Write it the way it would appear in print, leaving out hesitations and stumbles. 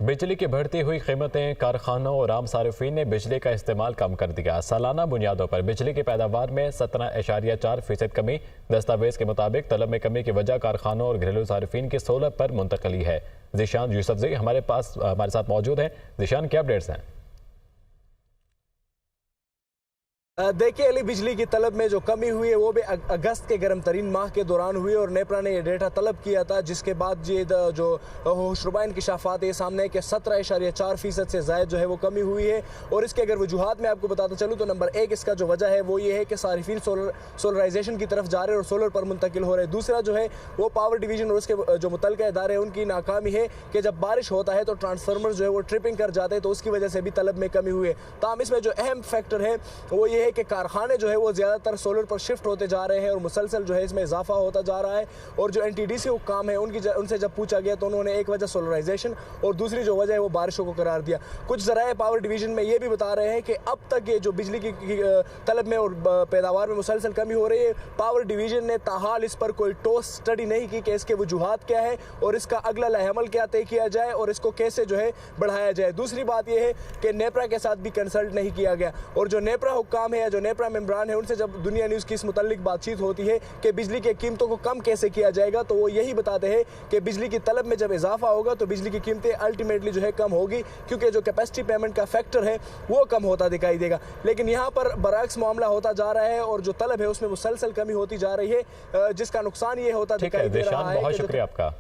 बिजली की बढ़ती हुई कीमतें, कारखानों और आम सार्फिन ने बिजली का इस्तेमाल कम कर दिया। सालाना बुनियादों पर बिजली की पैदावार में 17.4% कमी। दस्तावेज के मुताबिक तलब में कमी की वजह कारखानों और घरेलू सार्फिन की सोलर पर मुंतकली है। जिशान यूसुफजई हमारे साथ मौजूद हैं। जिशान, क्या अपडेट्स हैं? देखिए अली, बिजली की तलब में जो कमी हुई है वो भी अगस्त के गर्म तरीन माह के दौरान हुई और नेपरा ने ये डेटा तलब किया था, जिसके बाद ये जो होशरुबा इंकशाफात ये सामने है कि 17.4% से ज़ायद जो है वो कमी हुई है। और इसके अगर वजूहात में आपको बताता चलूँ तो नंबर 1 इसका जो वजह है वो ये है कि सारिफिन सोलराइजेशन की तरफ जा रहे हैं और सोलर पर मुंतकिल हो रहे हैं। दूसरा जो है वो पावर डिवीजन और उसके जो मुतल्लिका इदारे हैं उनकी नाकामी है कि जब बारिश होता है तो ट्रांसफार्मर जो है वो ट्रिपिंग कर जाते हैं, तो उसकी वजह से भी तलब में कमी हुई है। ताहम इसमें जो अहम फैक्टर है वो ये है कि कारखाने जो है वो ज़्यादातर सोलर पर शिफ्ट होते जा रहे हैं और मुसलसल जो है इसमें इजाफा होता जा रहा है। और जो एनटीडीसी हुक्काम है उनसे जब पूछा गया तो उन्होंने एक वजह सोलराइजेशन और दूसरी जो वजह है वो बारिशों को करार दिया। कुछ ज़राए पावर डिवीजन में ये भी बता रहे हैं कि अब तक ये जो बिजली की तलब में और पैदावार में मुसलसल कमी हो रही है, पावर डिवीजन ने ताहाल इस पर कोई ठोस स्टडी नहीं की कि इसके वजूहात क्या है और इसका अगला लाहेअमल क्या तय किया जाए और इसको कैसे जो है बढ़ाया जाए। दूसरी बात यह है कि नेपरा के साथ भी कंसल्ट नहीं किया गया और जो नेपरा हुक्काम है या जो नेपरा मेम्बरान है उनसे जब दुनिया न्यूज़ की इस मुतल्लिक बातचीत होती है कि बिजली के कीमतों को कम कैसे किया जाएगा, तो वो यही बताते हैं कि बिजली की तलब में जब इजाफा होगा तो बिजली की कीमतें अल्टीमेटली जो है कम होगी, क्योंकि जो कैपेसिटी पेमेंट का फैक्टर है वो कम होता दिखाई देगा। लेकिन यहाँ पर बरअक्स मामला होता जा रहा है और जो तलब है उसमें मुसलसल कमी होती जा रही है, जिसका नुकसान ये होता दिखाई दे रहा है। बहुत शुक्रिया आपका।